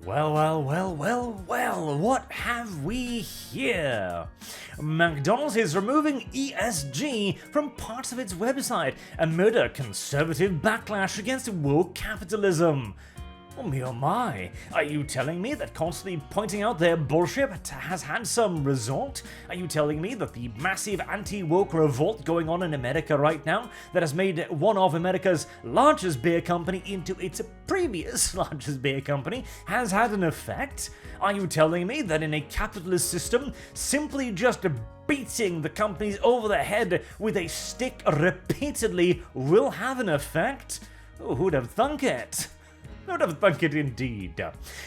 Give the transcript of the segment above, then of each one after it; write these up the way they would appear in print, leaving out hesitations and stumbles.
Well, what have we here? McDonald's is removing ESG from parts of its website amid a conservative backlash against woke capitalism. Oh my, are you telling me that constantly pointing out their bullshit has had some result? Are you telling me that the massive anti-woke revolt going on in America right now that has made one of America's largest beer company into its previous largest beer company has had an effect? Are you telling me that in a capitalist system, simply just beating the companies over the head with a stick repeatedly will have an effect? Oh, who'd have thunk it? Not have thunk it indeed.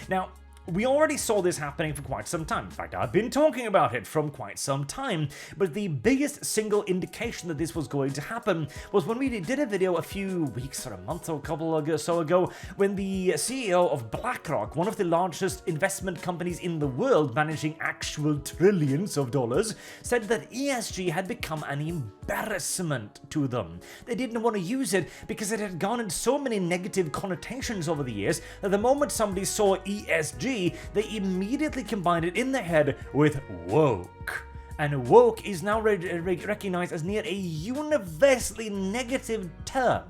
Now, we already saw this happening for quite some time. In fact, I've been talking about it from quite some time, but the biggest single indication that this was going to happen was when we did a video a few weeks or a month or a couple or so ago when the CEO of BlackRock, one of the largest investment companies in the world managing actual trillions of dollars, said that ESG had become an embarrassment to them. They didn't want to use it because it had garnered so many negative connotations over the years that the moment somebody saw ESG, they immediately combined it in their head with woke. And woke is now recognized as near a universally negative term.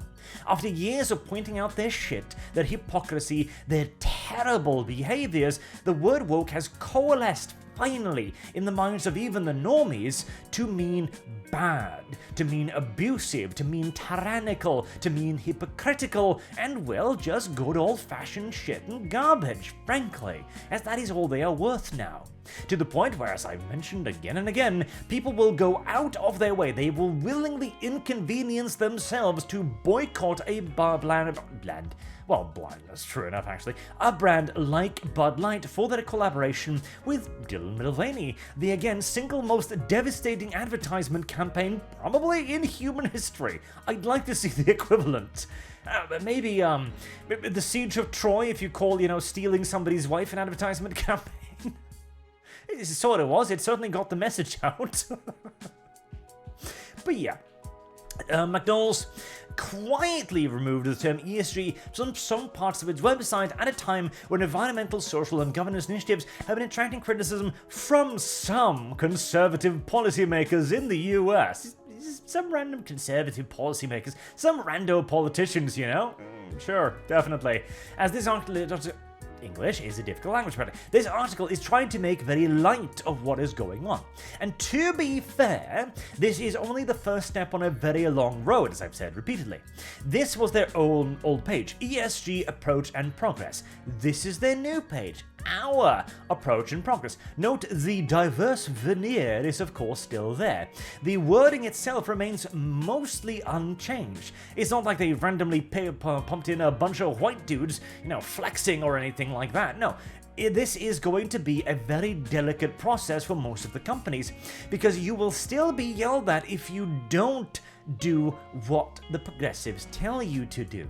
After years of pointing out their shit, their hypocrisy, their terrible behaviors, the word woke has coalesced finally in the minds of even the normies to mean bad, to mean abusive, to mean tyrannical, to mean hypocritical, and well, just good old-fashioned shit and garbage, frankly, as that is all they are worth now. To the point where, as I've mentioned again and again, people will go out of their way, they will willingly inconvenience themselves to boycott a that's true enough actually, a brand like Bud Light for their collaboration with Dylan Mulvaney, the again single most devastating advertisement campaign probably in human history. I'd like to see the equivalent. Maybe the Siege of Troy, if you call, stealing somebody's wife an advertisement campaign. It sort of was, it certainly got the message out. But yeah, McDonald's quietly removed the term ESG from some parts of its website at a time when environmental, social, and governance initiatives have been attracting criticism from some conservative policymakers in the US. Some random conservative policymakers, some rando politicians, Sure, definitely. As this article... English is a difficult language, but this article is trying to make very light of what is going on. And to be fair, this is only the first step on a very long road, as I've said repeatedly. This was their own old page, ESG Approach and Progress. This is their new page, Our Approach and Progress. Note the diverse veneer is of course still there. The wording itself remains mostly unchanged. It's not like they randomly pumped in a bunch of white dudes, flexing or anything like that. No, this is going to be a very delicate process for most of the companies because you will still be yelled at if you don't do what the progressives tell you to do.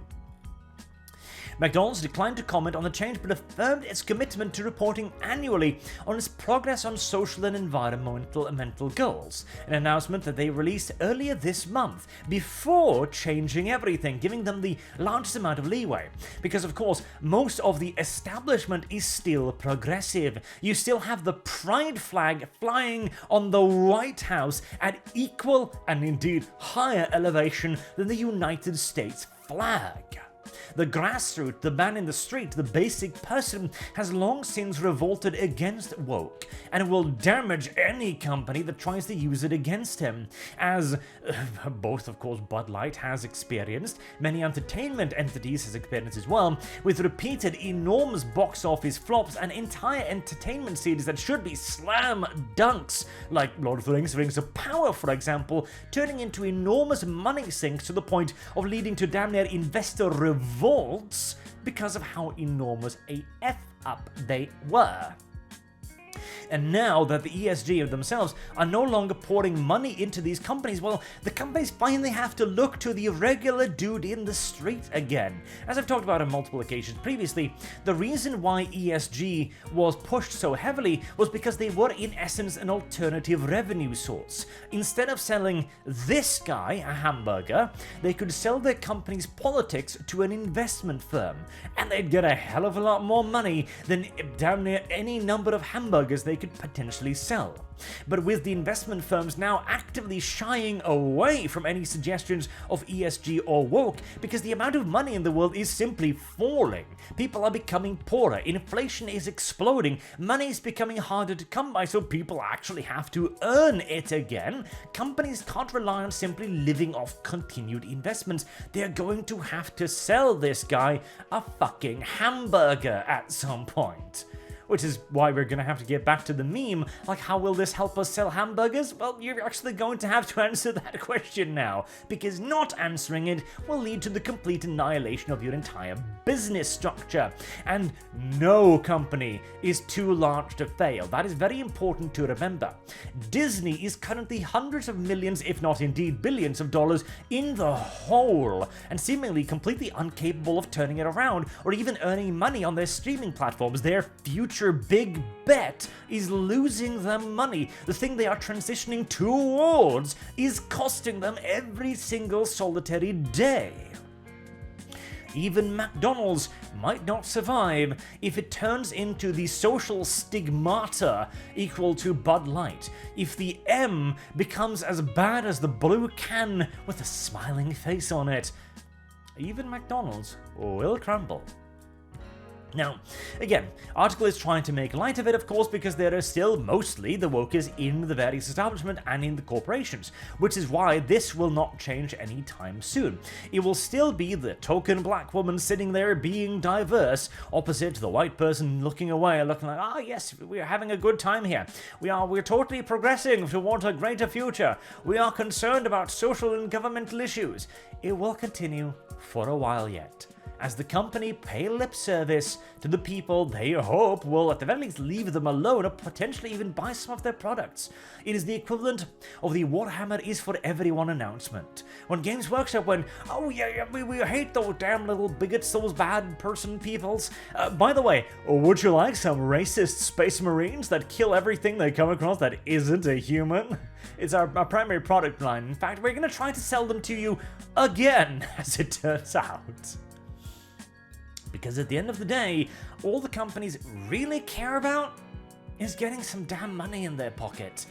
McDonald's declined to comment on the change but affirmed its commitment to reporting annually on its progress on social and environmental goals, an announcement that they released earlier this month, before changing everything, giving them the largest amount of leeway. Because of course, most of the establishment is still progressive. You still have the pride flag flying on the White House at equal and indeed higher elevation than the United States flag. The grassroots, the man in the street, the basic person has long since revolted against woke and will damage any company that tries to use it against him, as both of course Bud Light has experienced, many entertainment entities has experienced as well, with repeated enormous box office flops and entire entertainment series that should be slam dunks, like Lord of the Rings, Rings of Power for example, turning into enormous money sinks to the point of leading to damn near investor revolts because of how enormous a F-up they were. And now that the ESG of themselves are no longer pouring money into these companies, well, the companies finally have to look to the regular dude in the street again. As I've talked about on multiple occasions previously, the reason why ESG was pushed so heavily was because they were in essence an alternative revenue source. Instead of selling this guy a hamburger, they could sell their company's politics to an investment firm, and they'd get a hell of a lot more money than damn near any number of hamburgers they could potentially sell. But with the investment firms now actively shying away from any suggestions of ESG or woke because the amount of money in the world is simply falling. People are becoming poorer, inflation is exploding, money is becoming harder to come by, so people actually have to earn it again. Companies can't rely on simply living off continued investments. They're going to have to sell this guy a fucking hamburger at some point. Which is why we're going to have to get back to the meme, like, how will this help us sell hamburgers? Well, you're actually going to have to answer that question now, because not answering it will lead to the complete annihilation of your entire business structure. And no company is too large to fail. That is very important to remember. Disney is currently hundreds of millions, if not indeed billions of dollars in the hole, and seemingly completely incapable of turning it around or even earning money on their streaming platforms. Their future big bet is losing them money. The thing they are transitioning towards is costing them every single solitary day. Even McDonald's might not survive if it turns into the social stigmata equal to Bud Light. If the M becomes as bad as the blue can with a smiling face on it, even McDonald's will crumble. Now, again, article is trying to make light of it, of course, because there are still mostly the wokers in the various establishments and in the corporations, which is why this will not change anytime soon. It will still be the token black woman sitting there being diverse, opposite the white person looking away, looking like, ah, yes, we're having a good time here. We're totally progressing toward a greater future. We are concerned about social and governmental issues. It will continue for a while yet, as the company pay lip service to the people they hope will at the very least leave them alone or potentially even buy some of their products. It is the equivalent of the Warhammer is for everyone announcement. When Games Workshop went, oh yeah, we hate those damn little bigots, those bad person peoples. By the way, would you like some racist space marines that kill everything they come across that isn't a human? It's our primary product line. In fact, we're going to try to sell them to you again, as it turns out. Because at the end of the day, all the companies really care about is getting some damn money in their pocket.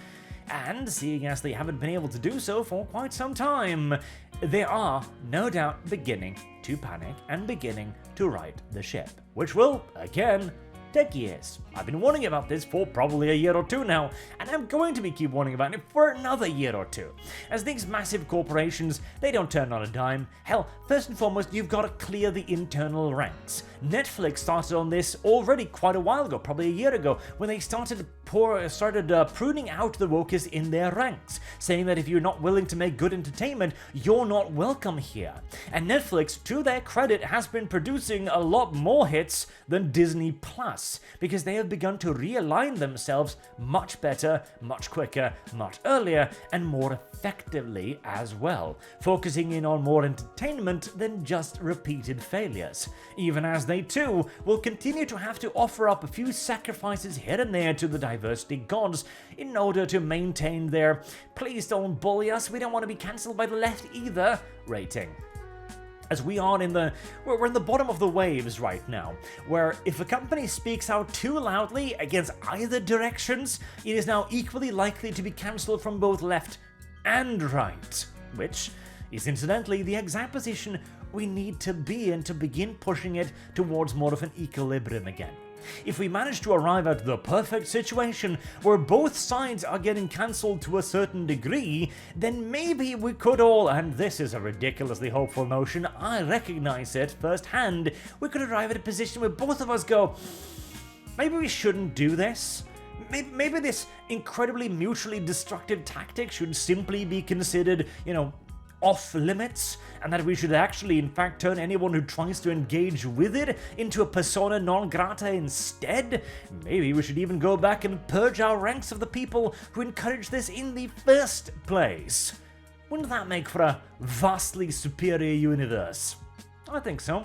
And seeing as they haven't been able to do so for quite some time, they are no doubt beginning to panic and beginning to right the ship, which will, again, take years. I've been warning about this for probably a year or two now, and I'm going to keep warning about it for another year or two. As these massive corporations, they don't turn on a dime. Hell, first and foremost, you've got to clear the internal ranks. Netflix started on this already quite a while ago, probably a year ago, when they started pruning out the wokers in their ranks, saying that if you're not willing to make good entertainment, you're not welcome here. And Netflix, to their credit, has been producing a lot more hits than Disney Plus, because they have begun to realign themselves much better, much quicker, much earlier, and more effectively as well, focusing in on more entertainment than just repeated failures, even as they too will continue to have to offer up a few sacrifices here and there to the diversity gods in order to maintain their "please don't bully us, we don't want to be cancelled by the left either" rating. As we're in the bottom of the waves right now, where if a company speaks out too loudly against either directions, it is now equally likely to be cancelled from both left and right, which is incidentally the exact position we need to be in to begin pushing it towards more of an equilibrium again. If we manage to arrive at the perfect situation where both sides are getting cancelled to a certain degree, then maybe we could all, and this is a ridiculously hopeful notion, I recognize it firsthand, we could arrive at a position where both of us go, maybe we shouldn't do this. Maybe this incredibly mutually destructive tactic should simply be considered, off limits, and that we should actually in fact turn anyone who tries to engage with it into a persona non grata instead. Maybe we should even go back and purge our ranks of the people who encouraged this in the first place. Wouldn't that make for a vastly superior universe? I think so.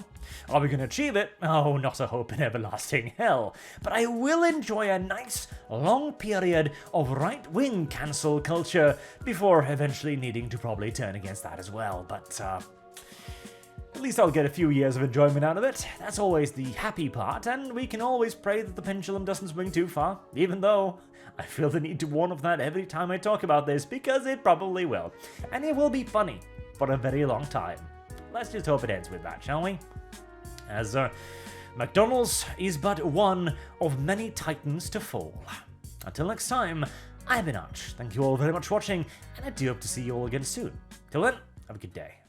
Are we going to achieve it? Oh, not a hope in everlasting hell. But I will enjoy a nice, long period of right-wing cancel culture before eventually needing to probably turn against that as well. But, at least I'll get a few years of enjoyment out of it. That's always the happy part, and we can always pray that the pendulum doesn't swing too far, even though I feel the need to warn of that every time I talk about this, because it probably will. And it will be funny for a very long time. Let's just hope it ends with that, shall we? As McDonald's is but one of many titans to fall. Until next time, I've been Arch. Thank you all very much for watching, and I do hope to see you all again soon. Till then, have a good day.